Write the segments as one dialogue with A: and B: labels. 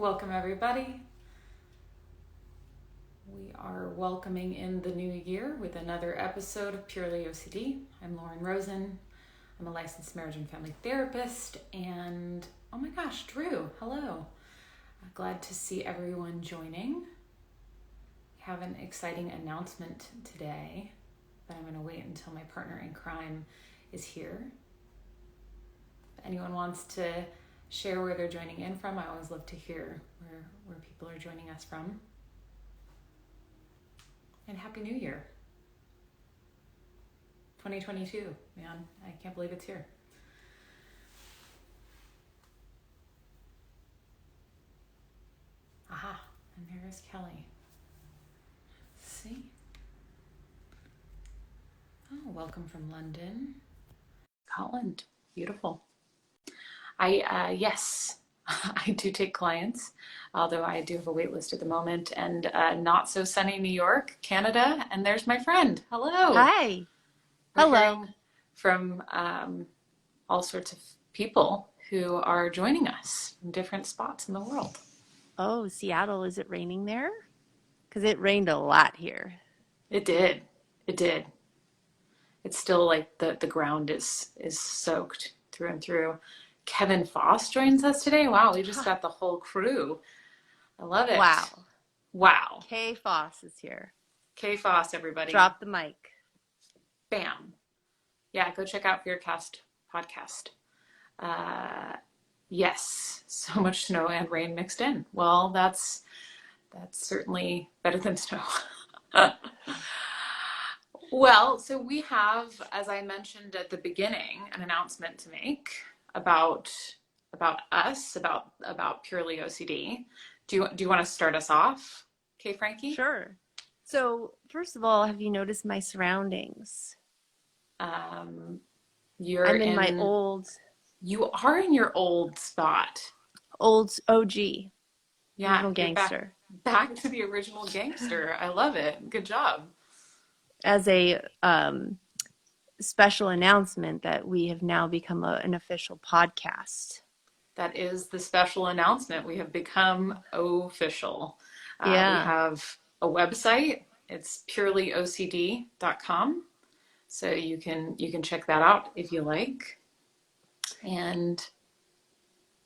A: Welcome, everybody. We are welcoming in the new year with another episode of Purely OCD. I'm Lauren Rosen. I'm a licensed marriage and family therapist. And oh my gosh, Drew, hello. Glad to see everyone joining. We have an exciting announcement today, but I'm going to wait until my partner in crime is here. If anyone wants to share where they're joining in from, I always love to hear where people are joining us from. And Happy New Year. 2022, man. I can't believe it's here. Aha, and there is Kelley. See? Oh, welcome from London. Scotland. Beautiful. Yes, I do take clients, although I do have a wait list at the moment, and not so sunny New York, Canada, and there's my friend. Hello.
B: Hi.
A: We're
B: Hello.
A: hearing from all sorts of people who are joining us from different spots in the world.
B: Oh, Seattle, is it raining there? Because it rained a lot here.
A: It did. It's still like the ground is soaked through and through. Kevin Foss joins us today. Wow, we just got the whole crew. I love it. Wow.
B: Kay Foss is here.
A: Kay Foss, everybody.
B: Drop the mic.
A: Bam. Yeah, go check out Fearcast podcast. Yes, so much snow and rain mixed in. Well, that's certainly better than snow. Well, so we have, as I mentioned at the beginning, an announcement to make about us, about Purely OCD. Do you want to start us off, Kay Frankie?
B: Sure. So, first of all, have you noticed my surroundings?
A: You are in your old spot.
B: Old OG.
A: Yeah,
B: original gangster.
A: Back to the original gangster. I love it. Good job.
B: As a special announcement that we have now become an official podcast.
A: That is the special announcement. We have become official.
B: Yeah.
A: We have a website. It's purelyocd.com. So you can check that out if you like. And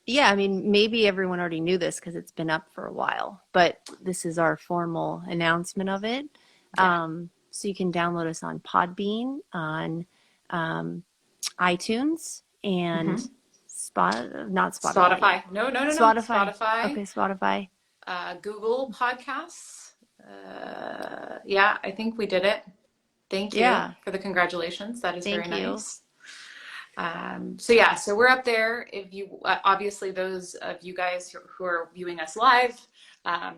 B: yeah, I mean, maybe everyone already knew this because it's been up for a while, but this is our formal announcement of it.
A: yeah.
B: So you can download us on Podbean, on iTunes, and not Spotify.
A: Spotify. No.
B: Spotify.
A: Spotify.
B: Okay, Spotify.
A: Google Podcasts. Yeah, I think we did it. Thank you for the congratulations. That is very nice. So we're up there. If you, obviously those of you guys who are viewing us live,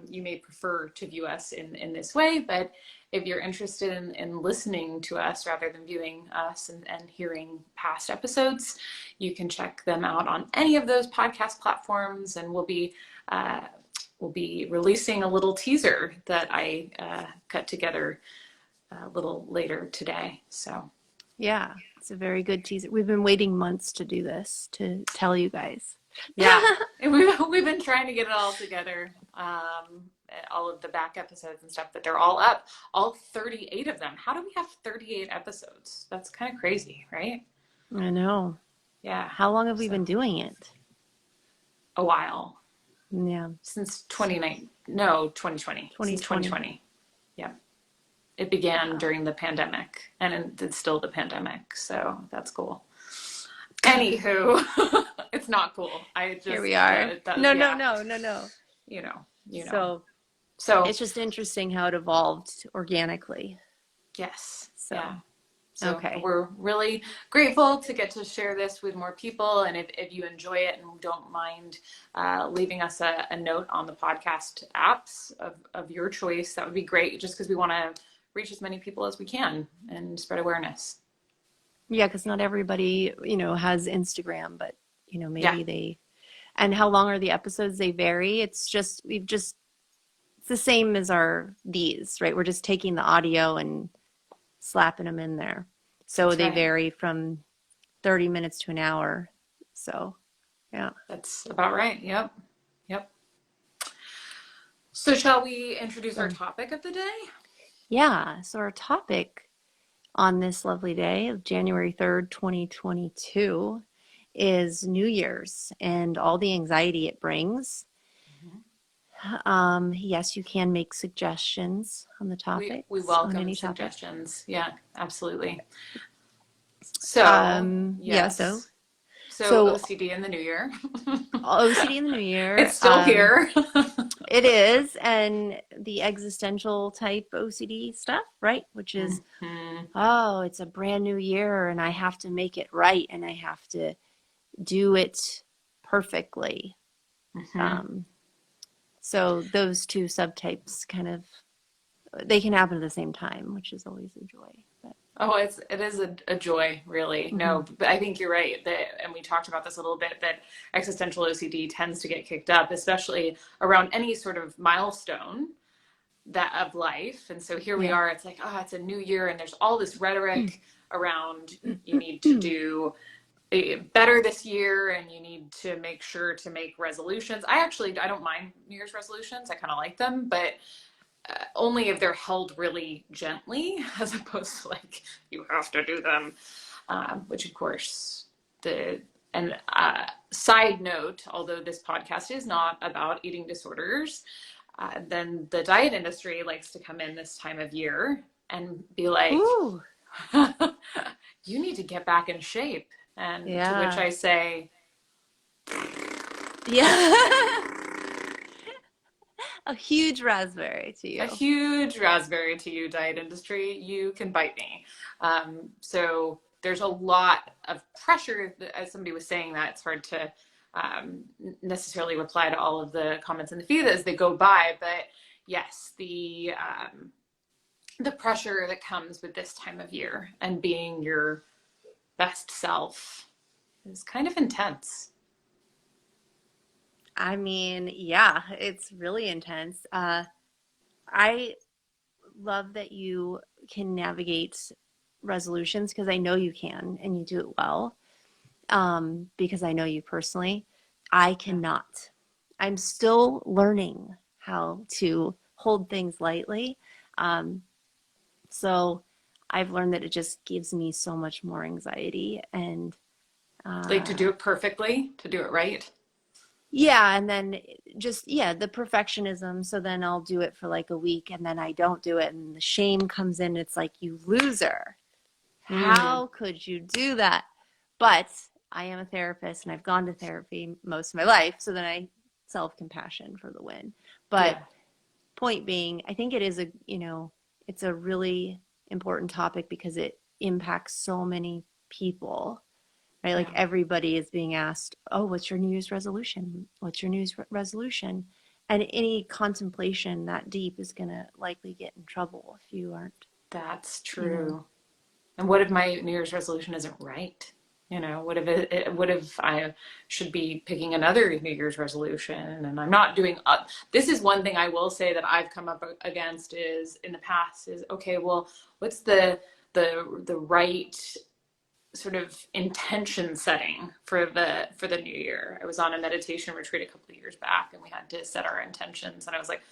A: you may prefer to view us in this way, but if you're interested in listening to us rather than viewing us and hearing past episodes, you can check them out on any of those podcast platforms, and we'll be releasing a little teaser that I cut together a little later today. So
B: yeah, it's a very good teaser. We've been waiting months to do this, to tell you guys.
A: Yeah, and we've been trying to get it all together, all of the back episodes and stuff, but they're all up, all 38 of them. How do we have 38 episodes? That's kind of crazy, right?
B: I know.
A: Yeah.
B: How long have we been doing it?
A: A while.
B: Yeah.
A: Since 2020. Since 2020. Yeah. It began during the pandemic, and it's still the pandemic, so that's cool. Anywho, it's not cool.
B: Here we are. No.
A: You know.
B: So it's just interesting how it evolved organically.
A: Yes.
B: So.
A: Yeah. So
B: okay.
A: We're really grateful to get to share this with more people. And if you enjoy it and don't mind leaving us a note on the podcast apps of your choice, that would be great, just because we want to reach as many people as we can and spread awareness.
B: Yeah, because not everybody, has Instagram, but, maybe they, and how long are the episodes? They vary. It's the same as these, right? We're just taking the audio and slapping them in there. So they vary from 30 minutes to an hour. So, yeah.
A: That's about right. Yep. So shall we introduce our
B: So,
A: topic of the day?
B: yeah, so our topic on this lovely day of January 3rd, 2022 is New Year's and all the anxiety it brings.
A: Mhm.
B: Yes, you can make suggestions on the
A: We
B: topics, on
A: welcome
B: any topic.
A: suggestions. Yeah, absolutely. So,
B: Yeah, so
A: yes. So
B: so
A: OCD in the new year.
B: OCD in the new year.
A: It's still here.
B: It is, and the existential type OCD stuff, right? Which is,
A: Mhm.
B: oh, it's a brand new year and I have to make it right and I have to do it perfectly.
A: Mhm.
B: Um, so those two subtypes kind of they can happen at the same time, which is always a joy. But
A: Oh, it is a joy, really.
B: hmm
A: No, but I think you're right that, and we talked about this a little bit, that existential OCD tends to get kicked up, especially around any sort of milestone that of life. And so here we
B: yeah.
A: are, it's like, it's a new year, and there's all this rhetoric around you need to do better this year and you need to make sure to make resolutions. I don't mind New Year's resolutions. I kind of like them, but only if they're held really gently as opposed to like you have to do them, which of course the and side note, although this podcast is not about eating disorders, then the diet industry likes to come in this time of year and be like,
B: Ooh,
A: you need to get back in shape. And to which
B: yeah.
A: I say,
B: Yeah. A huge raspberry to
A: a
B: you.
A: huge raspberry to you, diet industry. You can bite me. So there's a lot of pressure. As somebody was saying that, it's hard to necessarily reply to all of the comments in the feed as they go by. But yes, the pressure that comes with this time of year and being your best self is kind of intense.
B: I mean, yeah, it's really intense. I love that you can navigate resolutions because I know you can and you do it well. Because I know you personally. I
A: Yeah.
B: cannot. I'm still learning how to hold things lightly. Um, so I've learned that it just gives me so much more anxiety and
A: Like to do
B: uh,
A: it perfectly, to do it right.
B: yeah, and then just yeah, the perfectionism. So then I'll do it for like a week and then I don't do it and the shame comes in. It's like you loser.
A: Mm,
B: How could you do that? But I am a therapist and I've gone to therapy most of my life, so then I self-compassion for the win. But
A: yeah.
B: point being, I think it is it's a really important topic because it impacts so many people, right? Like
A: Yeah.
B: everybody is being asked, "Oh, what's your New Year's resolution? What's your New Year's resolution?" And any contemplation that deep is going to likely get in trouble if you aren't,
A: That's
B: you know.
A: true. And what if my New Year's resolution isn't right? What if what if I should be picking another New Year's resolution and I'm not doing, this is one thing I will say that I've come up against is in the past is, okay, well, what's the right sort of intention setting for the new year? I was on a meditation retreat a couple of years back and we had to set our intentions and I was like,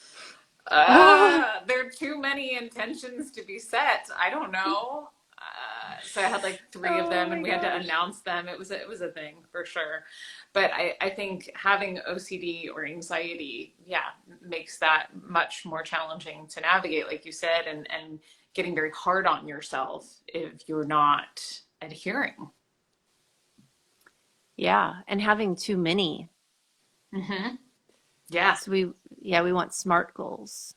A: there are too many intentions to be set. I don't know. So I had like three of
B: Oh
A: them and
B: my
A: we had to
B: gosh.
A: announce them. It was a thing for sure. But I think having OCD or anxiety, yeah, makes that much more challenging to navigate, like you said, and getting very hard on yourself if you're not adhering.
B: Yeah, and having too many.
A: Mm-hmm. Yeah.
B: So we want SMART goals.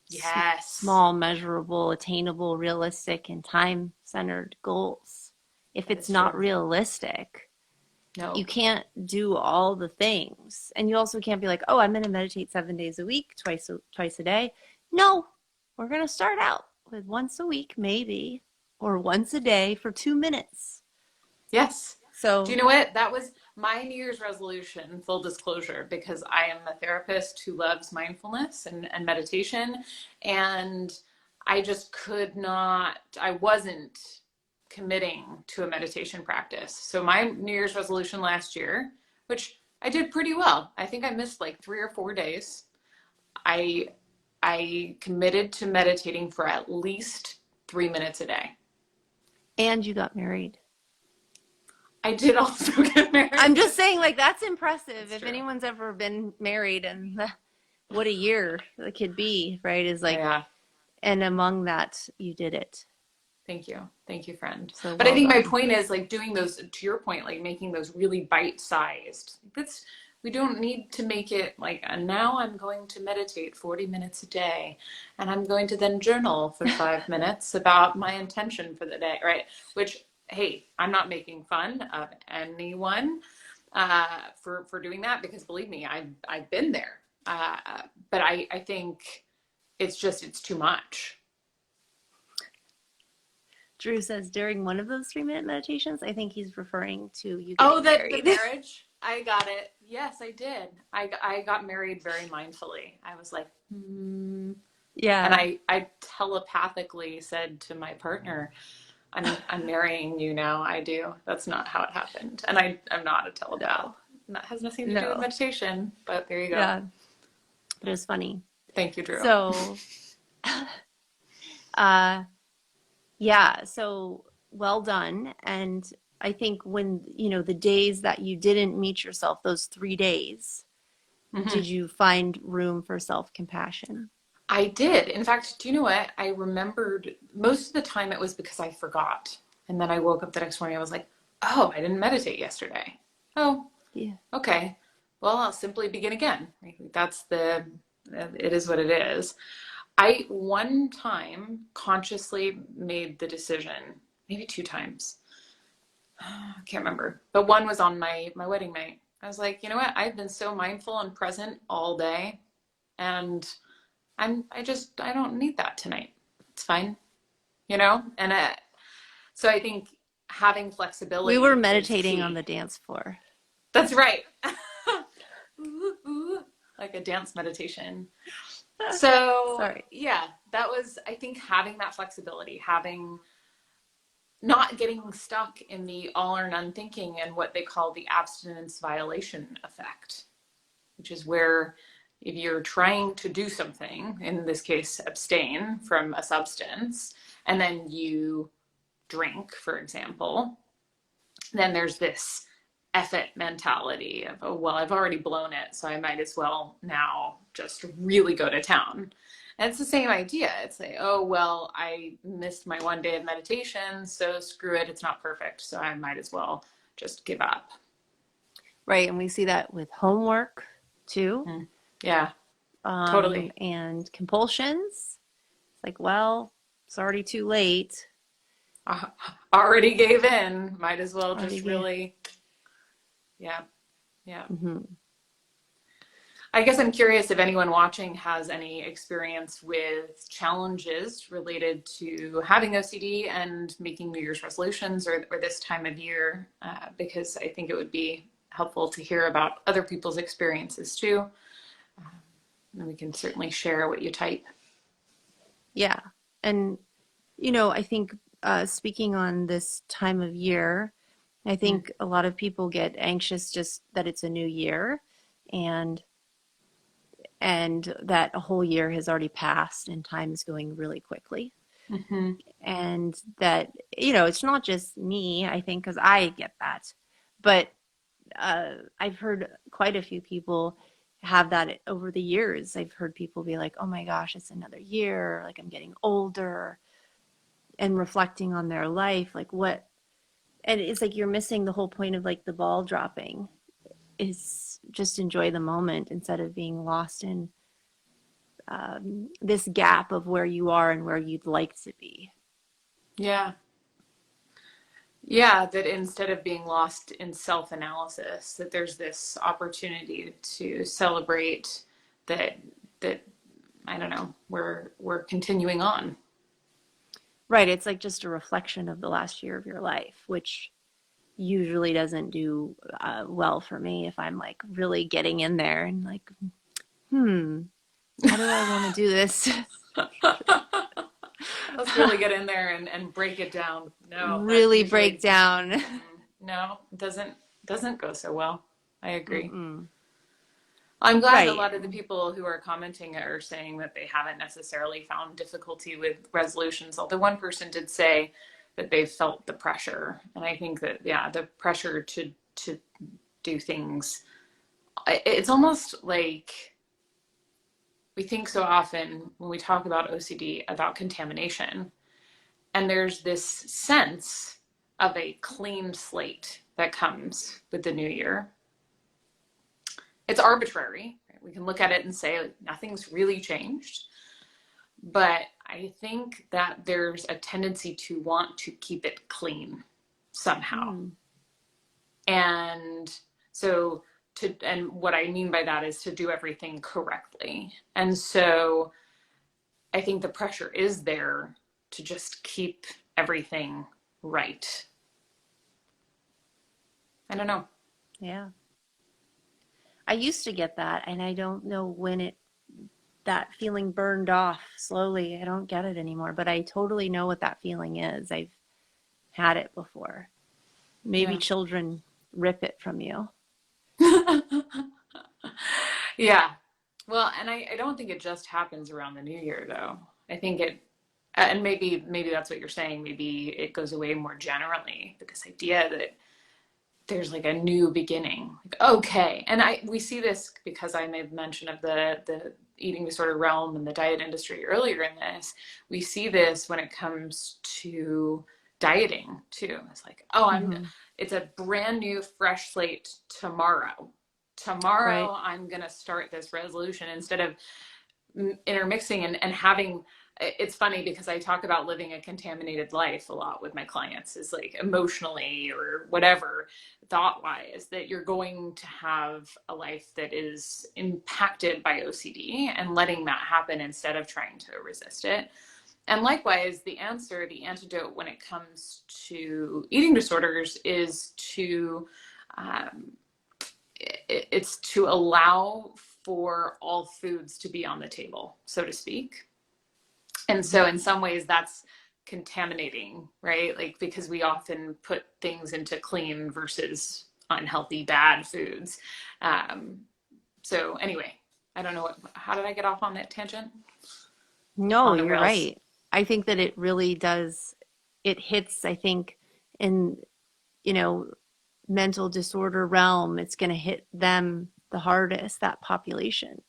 A: Yes.
B: Small, measurable, attainable, realistic, and time-centered goals. If
A: That
B: it's
A: is
B: not
A: true.
B: realistic, you
A: No.
B: can't do all the things. And you also can't be like, "Oh, I'm going to meditate 7 days a week, twice a day." No. We're going to start out with once a week maybe or once a day for 2 minutes.
A: Yes. Do you
B: So,
A: know what? That was my New Year's resolution, full disclosure, because I am a therapist who loves mindfulness and meditation. And I just could not, I wasn't committing to a meditation practice. So my New Year's resolution last year, which I did pretty well, I think I missed like 3 or 4 days, I I committed to meditating for at least 3 minutes a day.
B: And you got married.
A: I did also get
B: I'm
A: married.
B: just saying, like, that's impressive.
A: That's
B: If
A: true.
B: anyone's ever been married, and what a year it could be, right? Is like,
A: Yeah.
B: and among that, you did it.
A: Thank you. Thank you, friend.
B: So
A: But I
B: well
A: think my
B: done.
A: point is like doing those, to your point, like making those really bite-sized. That's, we don't need to make it like, and now I'm going to meditate 40 minutes a day, and I'm going to then journal for 5 minutes about my intention for the day, right? Which, hey, I'm not making fun of anyone for doing that, because believe me, I've been there. But I think it's too much.
B: Drew says during one of those 3-minute meditations, I think he's referring to you
A: Oh,
B: getting
A: the
B: married.
A: marriage. I got it. Yes, I did. I got married very mindfully. I was like, and
B: Yeah.
A: I telepathically said to my partner, I'm marrying you now. I do. That's not how it happened. And I'm not a telepath.
B: No.
A: And that has nothing to do with
B: No.
A: meditation, but there you go.
B: Yeah. But it was funny.
A: Thank you, Drew.
B: So, uh, yeah. So well done. And I think when, the days that you didn't meet yourself, those 3 days,
A: Hmm.
B: did you find room for self-compassion?
A: I did. In fact, do you know what? I remembered most of the time it was because I forgot. And then I woke up the next morning. I was like, oh, I didn't meditate yesterday. Oh,
B: Yeah.
A: okay. Well, I'll simply begin again. It is what it is. I one time consciously made the decision, maybe two times. I can't remember. But one was on my wedding night. I was like, you know what? I've been so mindful and present all day, and I don't need that tonight. It's fine, And so I think having
B: We were
A: flexibility is
B: meditating on
A: key.
B: the dance floor.
A: That's right. Ooh, ooh, like a dance meditation. So
B: Sorry.
A: yeah, that was, I think, having that flexibility, having not getting stuck in the all or none thinking and what they call the abstinence violation effect, which is where if you're trying to do something, in this case, abstain from a substance, and then you drink, for example, then there's this effort mentality of, oh, well, I've already blown it, so I might as well now just really go to town. And it's the same idea. It's like, oh, well, I missed my one day of meditation, so screw it. It's not perfect, so I might as well just give up.
B: Right. And we see that with homework too,
A: Mm. Yeah, totally.
B: and compulsions. It's like, well, it's already too late.
A: Uh, Already gave in. Might as well
B: Already
A: just
B: gave.
A: really, yeah, yeah.
B: Hmm.
A: I guess I'm curious if anyone watching has any experience with challenges related to having OCD and making New Year's resolutions, or this time of year, because I think it would be helpful to hear about other people's experiences too. And we can certainly share what you type.
B: Yeah. And, I think speaking on this time of year, I
A: Mm.
B: think a lot of people get anxious just that it's a new year and that a whole year has already passed and time is going really quickly.
A: Mm-hmm.
B: And that, it's not just me, I think, because I get that. But I've heard quite a few people have that over the years. I've heard people be like, oh my gosh, it's another year. Like I'm getting older and reflecting on their life. Like what? And it's like you're missing the whole point of like the ball dropping is just enjoy the moment instead of being lost in this gap of where you are and where you'd like to be.
A: Yeah. Yeah, that instead of being lost in self-analysis, that there's this opportunity to celebrate that I don't know, we're continuing on.
B: Right. It's like just a reflection of the last year of your life, which usually doesn't do well for me if I'm like really getting in there and like, hmm, how do I want to do this?
A: Let's really get in there and break it down. No, that
B: Really break
A: usually
B: down.
A: no, it doesn't go so well. I agree.
B: Mm-mm.
A: I'm glad a
B: Right.
A: lot of the people who are commenting are saying that they haven't necessarily found difficulty with resolutions. Although one person did say that they felt the pressure, and I think that yeah, the pressure to do things. It's almost like we think so often when we talk about OCD about contamination, and there's this sense of a clean slate that comes with the new year. It's arbitrary. Right? We can look at it and say like, nothing's really changed. But I think that there's a tendency to want to keep it clean somehow.
B: Hmm.
A: And so and what I mean by that is to do everything correctly. And so I think the pressure is there to just keep everything right. I don't know.
B: Yeah. I used to get that, and I don't know when that feeling burned off slowly. I don't get it anymore, but I totally know what that feeling is. I've had it before. Maybe
A: Yeah.
B: children rip it from you.
A: Yeah. Well, and I don't think it just happens around the new year though. I think it and maybe that's what you're saying. Maybe it goes away more generally, but this idea that there's like a new beginning. Like, okay. And we see this because I made mention of the eating disorder realm and the diet industry earlier in this. We see this when it comes to dieting too. It's like, oh,
B: Hmm.
A: it's a brand new fresh slate tomorrow. Tomorrow
B: Right.
A: I'm gonna start this resolution instead of intermixing and having. It's funny because I talk about living a contaminated life a lot with my clients, is like emotionally or whatever, thought wise, that you're going to have a life that is impacted by OCD and letting that happen instead of trying to resist it. And likewise, the antidote when it comes to eating disorders is to um, it's to allow for all foods to be on the table, so to speak. And so in some ways that's contaminating, right? Like because we often put things into clean versus unhealthy bad foods. Um, so anyway, I don't know how did I get off on that tangent?
B: No,
A: On the
B: you're
A: rails.
B: right. I think that it really does, it hits, I think, in, you know, mental disorder realm, it's going to hit them the hardest, that population,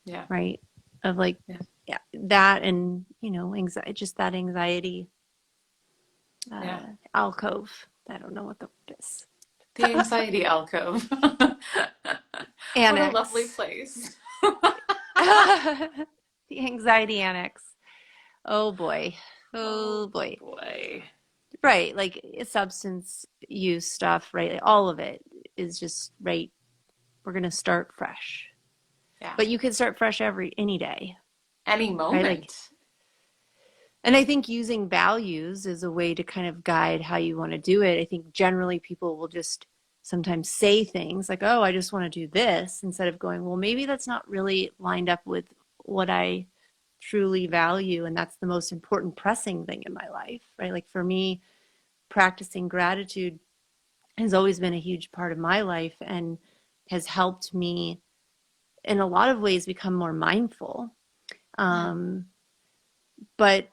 A: Yeah.
B: right? Of like,
A: Yeah.
B: yeah, that and, anxiety, just that anxiety
A: Yeah.
B: alcove. I don't know what the word is.
A: The anxiety alcove. What a lovely
B: Annex.
A: place.
B: The anxiety annex. Oh boy.
A: Oh
B: Oh boy.
A: boy.
B: Right, like substance use stuff, right? Like, all of it is just right. We're gonna start fresh,
A: Yeah.
B: but you can start fresh any day,
A: Any
B: right? Like,
A: moment.
B: and I think using values is a way to kind of guide how you want to do it. I think generally people will just sometimes say things like, "Oh, I just want to do this," instead of going, "Well, maybe that's not really lined up with what I truly value, and that's the most important pressing thing in my life," right? Like for me, practicing gratitude has always been a huge part of my life and has helped me in a lot of ways become more mindful.
A: Yeah.
B: Um, but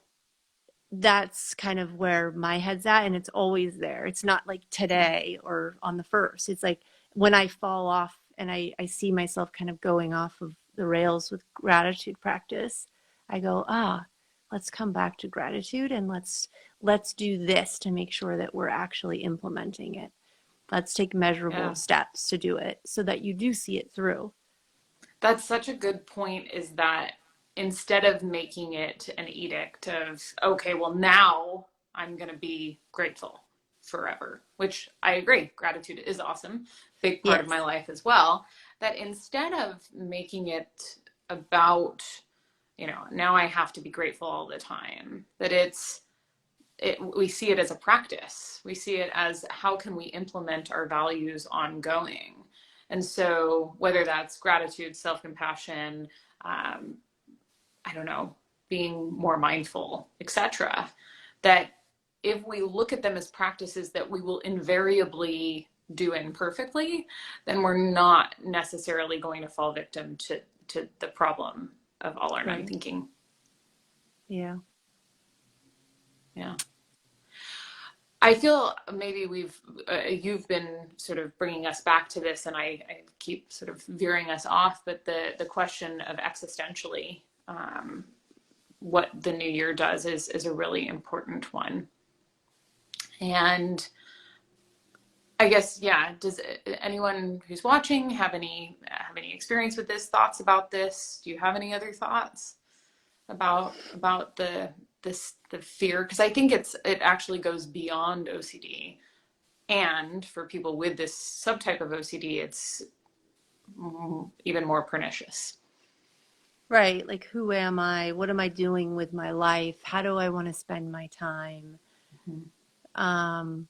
B: that's kind of where my head's at, and it's always there. It's not like
A: Yeah.
B: today or on the first. It's like when I fall off and I see myself kind of going off of the rails with gratitude practice, I go, let's come back to gratitude and let's do this to make sure that we're actually implementing it. Let's take measurable
A: Yeah.
B: steps to do it so that you do see it through.
A: That's such a good point, is that instead of making it an edict of, okay, well, now I'm going to be grateful forever, which I agree, gratitude is awesome, big part of my
B: Yes.
A: life as well, that instead of making it about, now I have to be grateful all the time, that we see it as a practice. We see it as how can we implement our values ongoing. And so whether that's gratitude, self-compassion, um, I don't know, being more mindful, etc., that if we look at them as practices that we will invariably do imperfectly, then we're not necessarily going to fall victim to the problem of all or none
B: Right.
A: thinking.
B: Yeah.
A: Yeah. I feel maybe you've been sort of bringing us back to this, and I keep sort of veering us off, but the question of existentially, what the new year does is a really important one. And I guess, yeah, does anyone who's watching have any experience with this, thoughts about this? Do you have any other thoughts about the fear? Because I think it actually goes beyond OCD. And for people with this subtype of OCD, it's even more pernicious.
B: Right. Like, who am I? What am I doing with my life? How do I want to spend my time?
A: Mm-hmm.
B: Um,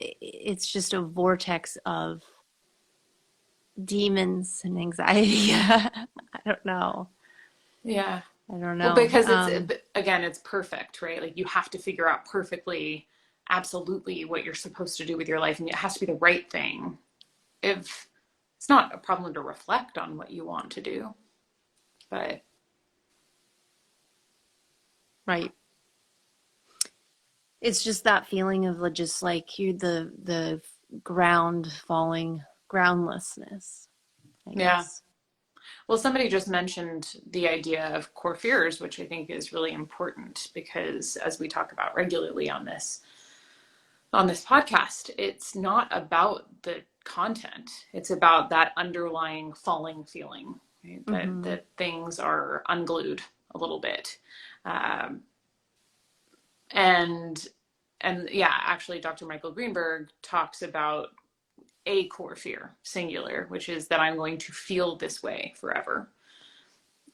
B: it's just a vortex of demons and anxiety. I don't know.
A: Yeah.
B: I don't
A: Well,
B: know.
A: because again, it's perfect, right? Like you have to figure out perfectly, absolutely what you're supposed to do with your life, and it has to be the right thing. If it's not a problem to reflect on what you want to do, but
B: Right. It's just that feeling of just like you the ground falling, groundlessness, I
A: yeah.
B: guess.
A: Well, somebody just mentioned the idea of core fears, which I think is really important because as we talk about regularly on this podcast, it's not about the content. It's about that underlying falling feeling, right? that
B: Mm-hmm.
A: that things are unglued a little bit. Um, and and yeah, actually Dr. Michael Greenberg talks about a core fear, singular, which is that I'm going to feel this way forever.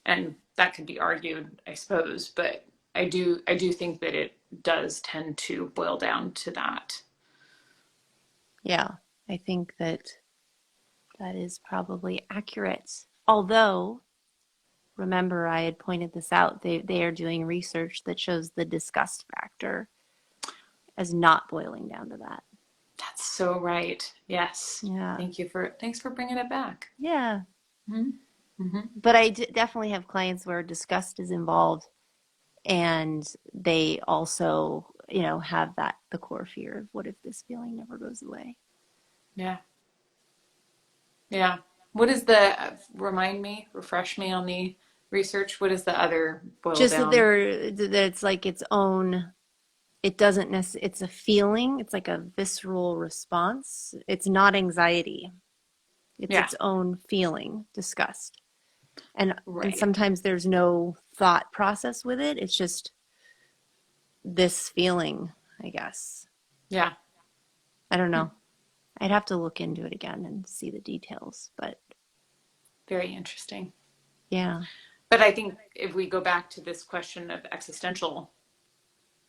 A: And that could be argued, I suppose, but I do think that it does tend to boil down to that.
B: Yeah, I think that is probably accurate. Although, remember, I had pointed this out, they are doing research that shows the disgust factor as not boiling down to that.
A: That's so right. Yes.
B: Yeah.
A: Thanks for bringing it back.
B: Yeah.
A: Mm-hmm. Mm-hmm.
B: But I definitely have clients where disgust is involved and they also, have the core fear of what if this feeling never goes away?
A: Yeah. Yeah. Refresh me on the research. What is the other boil
B: Just that
A: down?
B: it's like its own, it doesn't necessarily, it's a feeling, it's like a visceral response. It's not anxiety. It's
A: Yeah.
B: its own feeling, disgust. And
A: Right.
B: sometimes there's no thought process with it. It's just this feeling, I guess.
A: Yeah.
B: I don't
A: Hmm.
B: know. I'd have to look into it again and see the details, but
A: Very interesting.
B: yeah.
A: But I think if we go back to this question of existential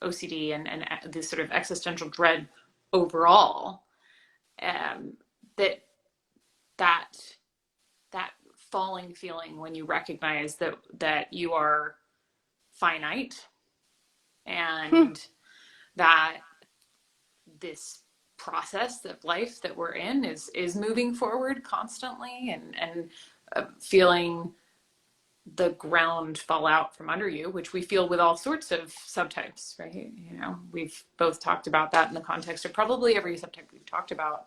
A: OCD and this sort of existential dread overall, um, that that that falling feeling when you recognize that you are finite
B: Hmm.
A: and that this process of life that we're in is moving forward constantly and feeling the ground fall out from under you, which we feel with all sorts of subtypes, right? We've both talked about that in the context of probably every subtype we've talked about,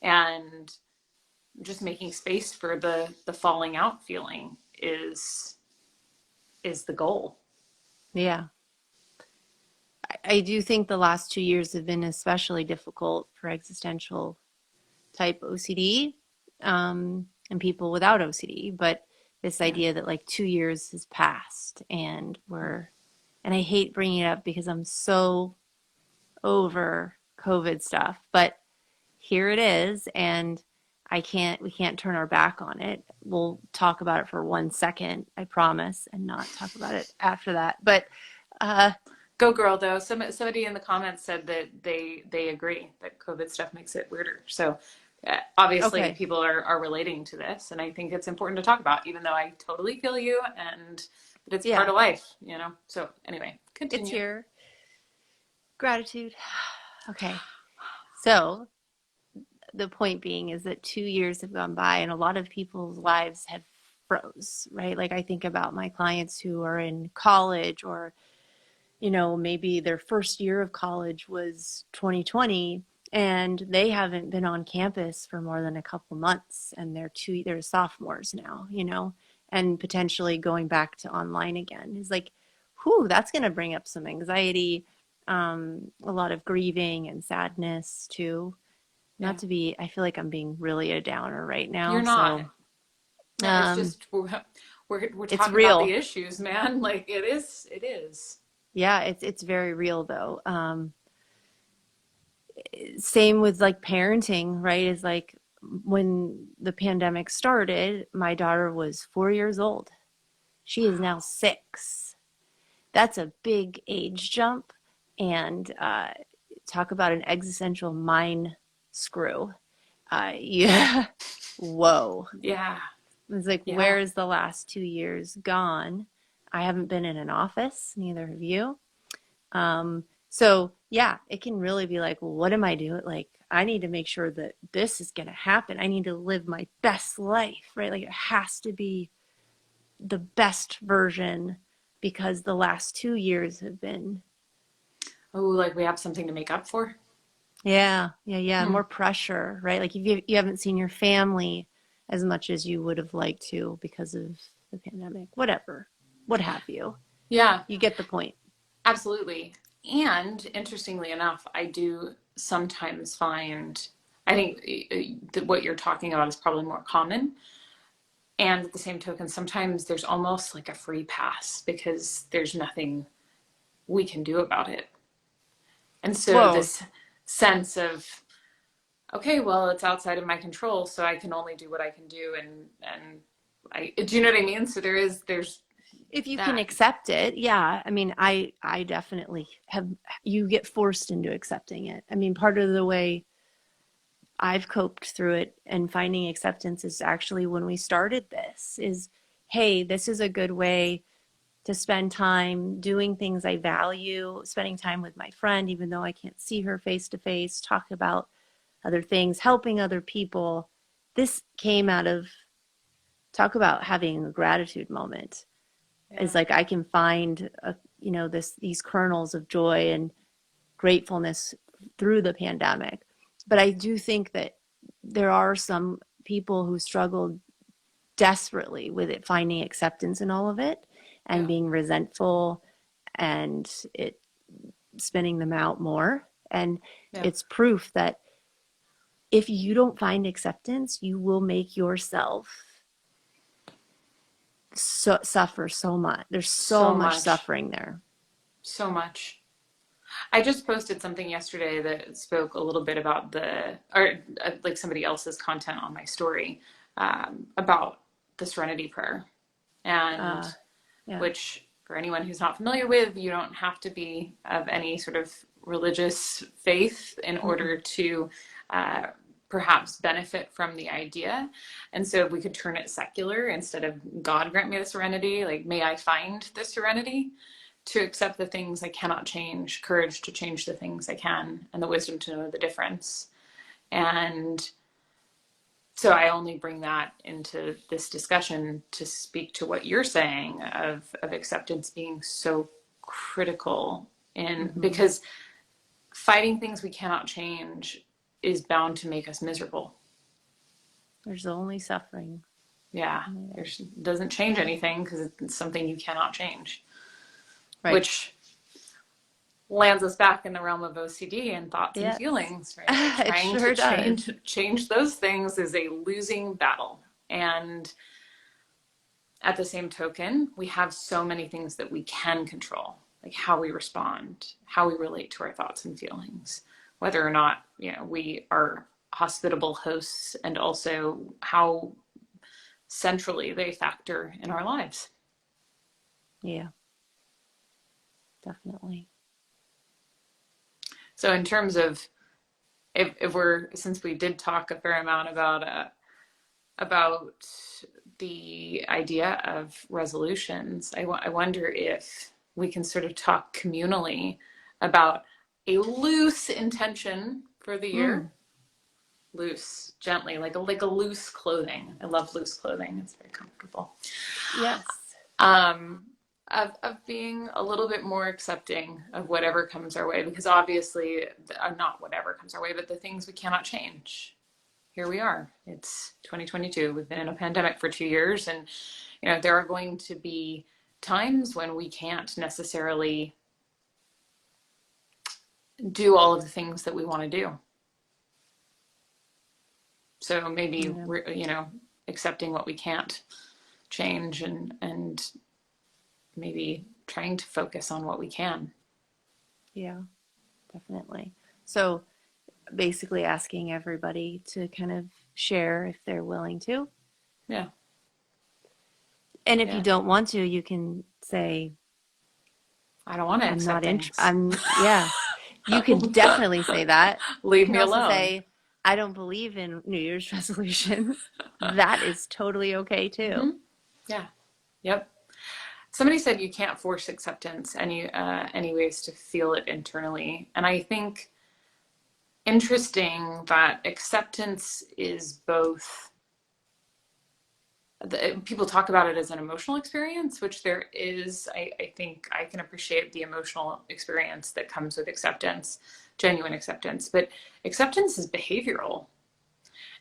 A: and just making space for the falling out feeling is the goal.
B: Yeah. I do think the last 2 years have been especially difficult for existential type OCD, and people without OCD. But this
A: Yeah.
B: idea that like 2 years has passed and I hate bringing it up because I'm so over COVID stuff, but here it is, and we can't turn our back on it. We'll talk about it for 1 second, I promise, and not talk about it after that. But uh,
A: Go girl, though. Somebody in the comments said that they agree that COVID stuff makes it weirder. So obviously
B: okay,
A: people are relating to this, and I think it's important to talk about, even though I totally feel you, and but it's part
B: yeah,
A: of life. So anyway,
B: it's
A: continue.
B: here. Gratitude. Okay, so the point being is that 2 years have gone by and a lot of people's lives have froze, right? Like I think about my clients who are in college or, maybe their first year of college was 2020 and they haven't been on campus for more than a couple months and they're sophomores now, and potentially going back to online again is like, whew, that's going to bring up some anxiety, a lot of grieving and sadness too.
A: Yeah.
B: Not to be, I feel like I'm being really a downer right now.
A: You're not.
B: So,
A: Yeah, it's
B: um,
A: just we're
B: it's
A: talking about the
B: real.
A: issues, man. Like it is.
B: Yeah, it's very real though. Same with like parenting, right? Is like when the pandemic started, my daughter was 4 years old. She is now 6. That's a big age jump. And talk about an existential mind screw. Yeah. Whoa.
A: Yeah.
B: It's like,
A: Yeah.
B: where is the last 2 years gone? I haven't been in an office, neither have you. So yeah, it can really be like, well, what am I doing? Like, I need to make sure that this is going to happen. I need to live my best life, right? Like, it has to be the best version because the last 2 years have been,
A: Oh, like we have something to make up for.
B: yeah,
A: Hmm.
B: more pressure, right? Like, if you haven't seen your family as much as you would have liked to because of the pandemic, whatever, what have you.
A: Yeah,
B: You get the point.
A: absolutely. And interestingly enough, I do sometimes find, I think that what you're talking about is probably more common. And at the same token, sometimes there's almost like a free pass because there's nothing we can do about it. And so
B: Whoa,
A: this sense of, okay, well, it's outside of my control, so I can only do what I can do, and do you know what I mean? So there's
B: if you can
A: that.
B: accept it, yeah. I mean, I definitely have, you get forced into accepting it. I mean, part of the way I've coped through it and finding acceptance is actually when we started this is, hey, this is a good way to spend time doing things I value, spending time with my friend, even though I can't see her face to face, talk about other things, helping other people. This came out of talk about having a gratitude moment. Is
A: Yeah.
B: like I can find these kernels of joy and gratefulness through the pandemic. But I do think that there are some people who struggled desperately with it, finding acceptance in all of it and
A: Yeah.
B: being resentful and it spinning them out more. And
A: Yeah.
B: it's proof that if you don't find acceptance, you will make yourself suffer so much. There's so
A: So
B: much
A: much.
B: suffering there.
A: So much. I just posted something yesterday that spoke a little bit about like somebody else's content on my story, about the Serenity Prayer. And
B: Uh, yeah.
A: which, for anyone who's not familiar with, you don't have to be of any sort of religious faith in
B: Mm-mm.
A: order to uh, perhaps benefit from the idea. And so if we could turn it secular instead of God grant me the serenity, like may I find the serenity to accept the things I cannot change, courage to change the things I can, and the wisdom to know the difference. And so I only bring that into this discussion to speak to what you're saying of acceptance being so critical in
B: Mm-hmm.
A: because fighting things we cannot change is bound to make us miserable.
B: There's only suffering.
A: Yeah,
B: Yeah.
A: it doesn't change anything because it's something you cannot change,
B: Right.
A: which lands us back in the realm of OCD and thoughts and
B: Yes.
A: feelings, right? Like
B: It
A: trying to
B: sure does.
A: change those things is a losing battle. And at the same token, we have so many things that we can control, like how we respond, how we relate to our thoughts and feelings, whether or not, we are hospitable hosts, and also how centrally they factor in our lives.
B: Yeah, definitely.
A: So in terms of if we're since we did talk a fair amount about the idea of resolutions, I wonder if we can sort of talk communally about a loose intention for the year.
B: Mm.
A: loose, gently, like a loose clothing. I love loose clothing. It's very comfortable.
B: Yes.
A: Um, of being a little bit more accepting of whatever comes our way, because obviously, not whatever comes our way, but the things we cannot change. Here we are. It's 2022. We've been in a pandemic for 2 years, and there are going to be times when we can't necessarily do all of the things that we want to do. So maybe we're, accepting what we can't change, and maybe trying to focus on what we can.
B: Yeah, definitely. So basically asking everybody to kind of share if they're willing to.
A: Yeah.
B: And if you don't want to, you can say,
A: I don't want to accept things.
B: Yeah. You can definitely say that.
A: Leave
B: You
A: me
B: can also
A: alone.
B: say, I don't believe in New Year's resolutions. That is totally okay too.
A: Mm-hmm. Yeah. Yep. Somebody said you can't force acceptance any ways to feel it internally. And I think interesting that acceptance is both, people talk about it as an emotional experience, which there is. I think I can appreciate the emotional experience that comes with acceptance, genuine acceptance, but acceptance is behavioral.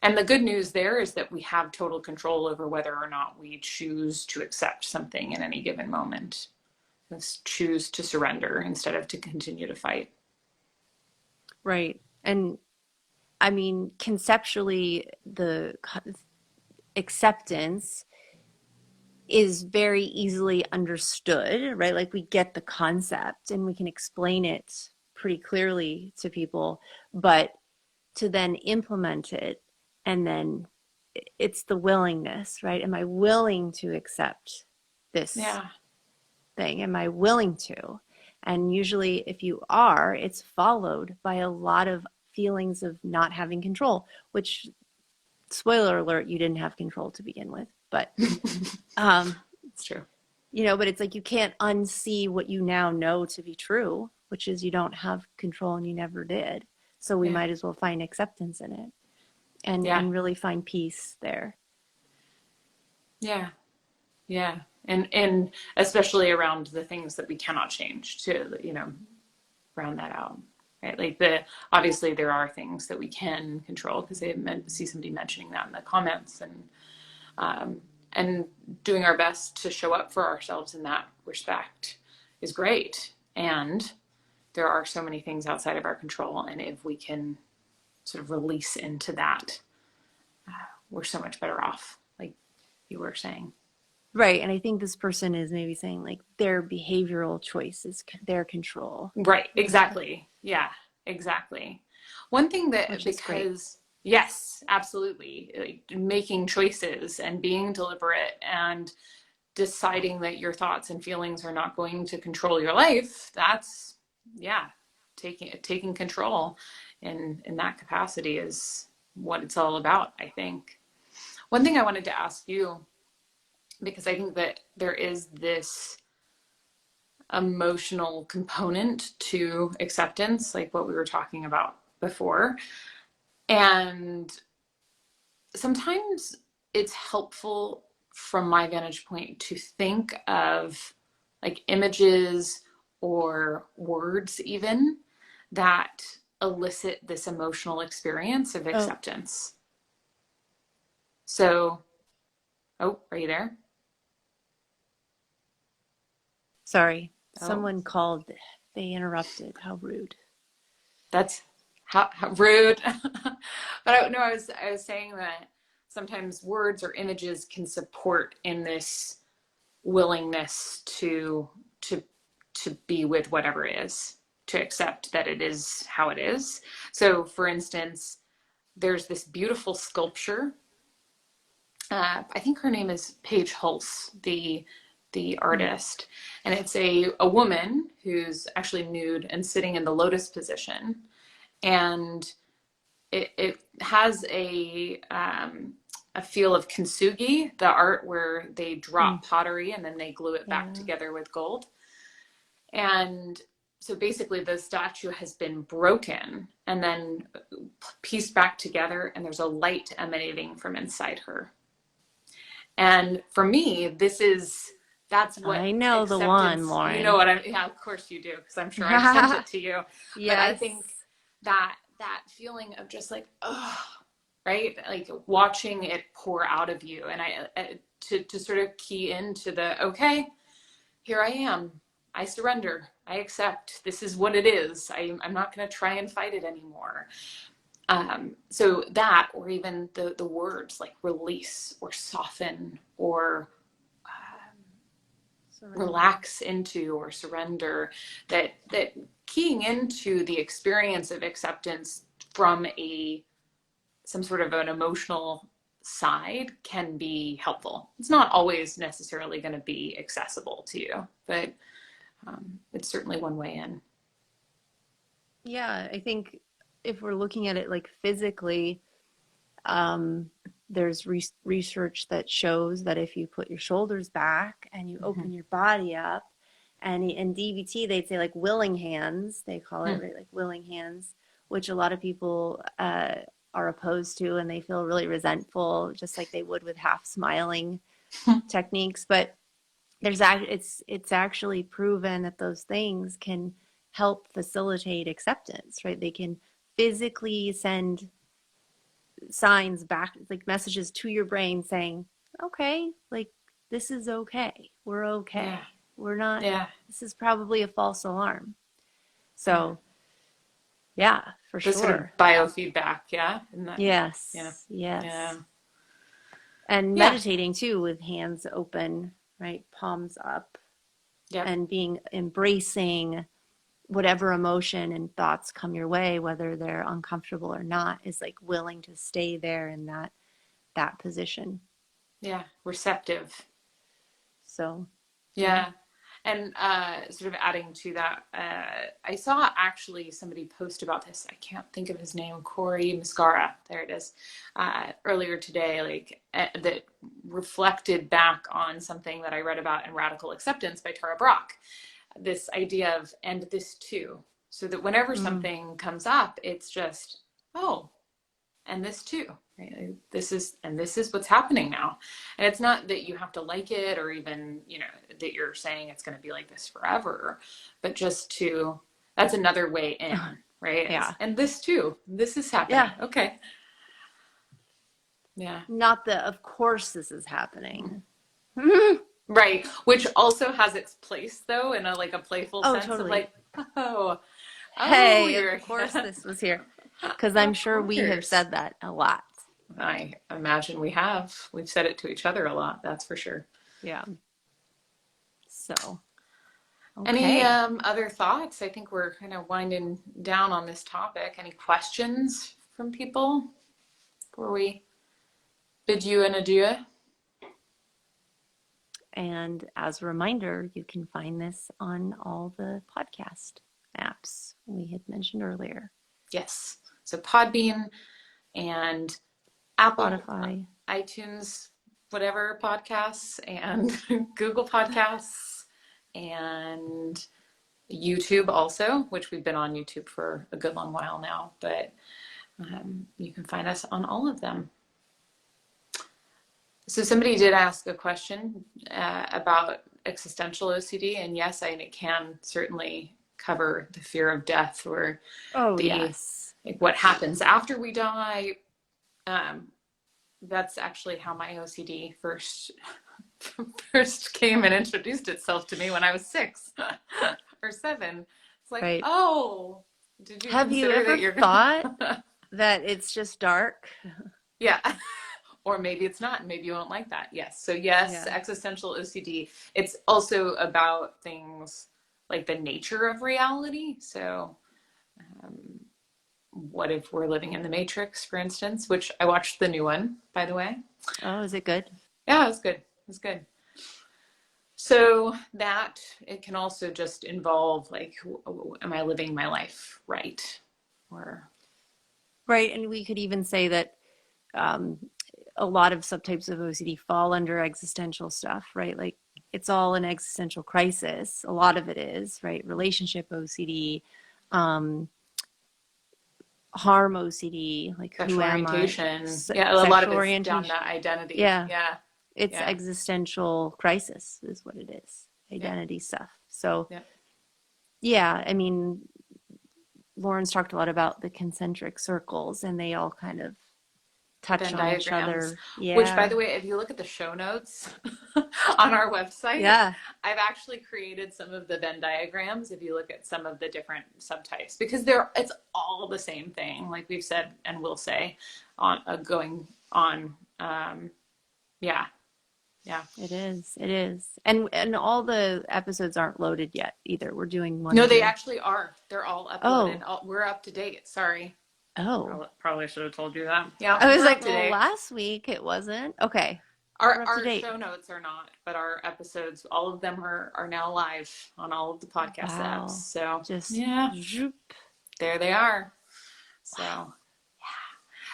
A: And the good news there is that we have total control over whether or not we choose to accept something in any given moment. Let's choose to surrender instead of to continue to fight.
B: Right. And I mean, conceptually, the acceptance is very easily understood, right? Like we get the concept and we can explain it pretty clearly to people, but to then implement it, and then it's the willingness, right? Am I willing to accept this thing? Am I willing to? And usually if you are, it's followed by a lot of feelings of not having control, which, spoiler alert, you didn't have control to begin with. But
A: it's true.
B: But it's like you can't unsee what you now know to be true, which is you don't have control and you never did. So we might as well find acceptance in it and really find peace there.
A: Yeah. Yeah. And especially around the things that we cannot change, to, round that out, right? Like obviously there are things that we can control, because I see somebody mentioning that in the comments, and doing our best to show up for ourselves in that respect is great. And there are so many things outside of our control. And if we can sort of release into that, we're so much better off, like you were saying.
B: Right. And I think this person is maybe saying like their behavioral choice is their control.
A: Right. Exactly. Yeah, exactly. One thing that, because yes, absolutely. Like making choices and being deliberate and deciding that your thoughts and feelings are not going to control your life. That's, taking control in that capacity is what it's all about, I think. One thing I wanted to ask you, because I think that there is this emotional component to acceptance, like what we were talking about before. And sometimes it's helpful from my vantage point to think of like images or words even that elicit this emotional experience of acceptance. So, are you there?
B: Sorry, someone called. They interrupted. How rude.
A: That's how rude. But I was saying that sometimes words or images can support in this willingness to be with whatever it is, to accept that it is how it is. So, for instance, there's this beautiful sculpture. I think her name is Paige Hulse, the artist, and it's a woman who's actually nude and sitting in the lotus position, and it has a feel of kintsugi, the art where they drop pottery and then they glue it back together with gold. And so basically the statue has been broken and then pieced back together, and there's a light emanating from inside her. And for me, that's what
B: I know the one,
A: acceptance, you know
B: Lauren.
A: what yeah, of course you do, because I'm sure I've sent it to you. But I think
B: Yes.
A: that feeling of just like, oh, right? Like watching it pour out of you. And to sort of key into the, okay, here I am. I surrender. I accept. This is what it is. I'm not going to try and fight it anymore. So that, or even the words like release or soften or
B: Surrender.
A: relax into or surrender, that keying into the experience of acceptance from some sort of an emotional side can be helpful. It's not always necessarily going to be accessible to you, but it's certainly one way in.
B: Yeah, I think if we're looking at it like physically, um, there's research that shows that if you put your shoulders back and you
A: Mm-hmm.
B: open your body up, and in DBT they'd say like willing hands, they call it, right? Like willing hands, which a lot of people are opposed to, and they feel really resentful, just like they would with half smiling techniques. But it's actually proven that those things can help facilitate acceptance, right? They can physically send signs back, like messages to your brain saying, okay, like this is okay. We're
A: Yeah.
B: okay. We're not,
A: Yeah.
B: this is probably a false alarm.
A: Yeah.
B: So, yeah, for
A: The sort of
B: sure.
A: biofeedback. Yeah. And that, yeah.
B: Yes,
A: Yeah.
B: yes. And
A: Yeah.
B: meditating too with hands open, right? Palms up,
A: Yep.
B: and embracing whatever emotion and thoughts come your way, whether they're uncomfortable or not, is like willing to stay there in that position.
A: Yeah. Receptive.
B: So, yeah.
A: Yeah. And sort of adding to that, I saw actually somebody post about this. I can't think of his name, Corey Muscara. There it is. Earlier today, like that reflected back on something that I read about in Radical Acceptance by Tara Brach. This idea of, and this too. So that whenever
B: Mm.
A: something comes up, it's just, oh, and this too. Right? This is what's happening now. And it's not that you have to like it, or even, that you're saying it's going to be like this forever, but just that's another way in, right?
B: Yeah.
A: And this too, this is happening.
B: Yeah.
A: Okay. Yeah.
B: Not the, of course this is happening.
A: Right. Which also has its place though, in a playful
B: Oh,
A: sense of
B: totally.
A: like, oh,
B: Hey,
A: you're,
B: of course this was here. Because I'm
A: of
B: sure we have
A: course.
B: said that a lot.
A: I imagine we have. We've said it to each other a lot, that's for sure.
B: Yeah. So,
A: Any
B: okay.
A: other thoughts? I think we're kind of winding down on this topic. Any questions from people before we bid you an adieu?
B: And as a reminder, you can find this on all the podcast apps we had mentioned earlier.
A: Yes. So Podbean and Apple,
B: Spotify,
A: iTunes, whatever podcasts, and Google Podcasts, and YouTube also, which we've been on YouTube for a good long while now, but you can find us on all of them. So somebody did ask a question about existential OCD, and yes, it can certainly cover the fear of death, or
B: yes.
A: like what happens after we die. That's actually how my OCD first came and introduced itself to me when I was 6 or 7. It's like,
B: Right.
A: oh, did you
B: Have you
A: consider
B: ever
A: that you're
B: thought that it's just dark?
A: Yeah. Or maybe it's not. Maybe you won't like that. Yes. So yes,
B: Yeah.
A: existential OCD. It's also about things like the nature of reality. So what if we're living in the Matrix, for instance, which I watched the new one, by the way.
B: Oh, is it good?
A: Yeah, it was good. It was good. So that it can also just involve like, am I living my life right? Or
B: Right. And we could even say that a lot of subtypes of OCD fall under existential stuff, right? Like it's all an existential crisis. A lot of it is, right? Relationship OCD, um, harm OCD, like who
A: Sexual
B: am I?
A: orientation. Yeah, a lot of
B: Sexual
A: it's down
B: orientation.
A: to identity.
B: Yeah,
A: Yeah.
B: it's
A: Yeah.
B: existential crisis is what it is.
A: Yeah.
B: Identity stuff. So,
A: Yeah.
B: yeah, I mean, Lauren's talked a lot about the concentric circles, and they all kind of
A: The
B: touch
A: Venn
B: on each
A: diagrams,
B: other.
A: which, by
B: Yeah.
A: the way, if you look at the show notes on our website,
B: Yeah.
A: I've actually created some of the Venn diagrams. If you look at some of the different subtypes, because it's all the same thing, like we've said and will say, on going on. Yeah, yeah.
B: It is. It is. And all the episodes aren't loaded yet either. We're doing one
A: No,
B: a
A: they
B: day.
A: actually are. They're all uploaded.
B: Oh.
A: We're up to date. Sorry.
B: Oh.
A: Probably should have told you that. Yeah,
B: I was
A: we're up
B: like,
A: to
B: well,
A: date.
B: last week it wasn't. Okay. We're
A: Our
B: up to
A: our
B: date.
A: show notes are not, but our episodes, all of them are now live on all of the podcast
B: Wow.
A: apps. So
B: Just
A: yeah,
B: zoop.
A: there they are. So
B: Wow.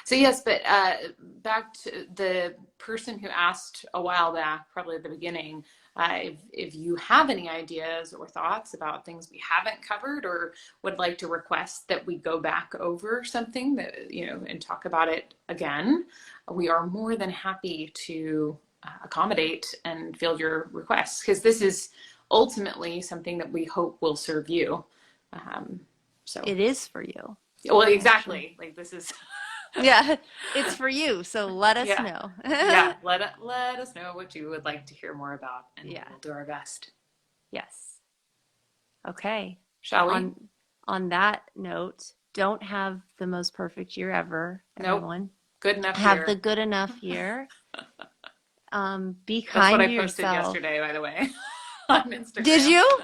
A: so yes, but back to the person who asked a while back, probably at the beginning, if you have any ideas or thoughts about things we haven't covered, or would like to request that we go back over something that, and talk about it again, we are more than happy to accommodate and field your requests, because this is ultimately something that we hope will serve you. So
B: It is for you.
A: well, exactly. Like this is.
B: Yeah, it's for you. So let us
A: Yeah.
B: know.
A: Yeah, let us know what you would like to hear more about, and
B: Yeah.
A: we'll do our best.
B: Yes. Okay.
A: Shall we?
B: On that note, don't have the most perfect year ever,
A: Nope.
B: everyone.
A: Good enough
B: Have
A: year.
B: the good enough year. Be
A: That's
B: kind
A: what
B: to
A: I posted
B: yourself.
A: yesterday, by the way, on Instagram.
B: Did you?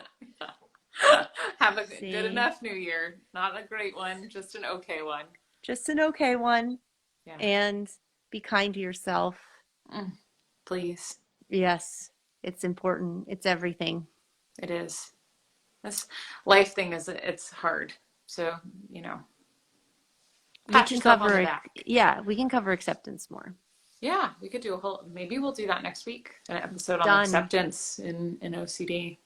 A: Have a
B: See?
A: good enough new year. Not a great one, just an okay one.
B: Just an okay one.
A: Yeah.
B: And be kind to yourself.
A: Please.
B: Yes, it's important. It's everything.
A: It is. This life thing it's hard. So, pat yourself on the back.
B: Yeah, we can cover acceptance more.
A: Yeah, we could do maybe we'll do that next week, an episode on
B: Done.
A: acceptance in OCD.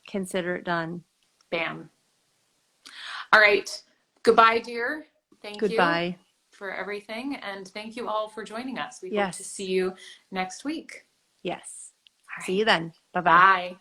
B: Consider it done.
A: Bam. All right. Goodbye, dear. Thank
B: Goodbye.
A: you for everything. And thank you all for joining us. We hope
B: Yes.
A: to see you next week.
B: Yes.
A: All right.
B: See you then. Bye-bye.
A: Bye.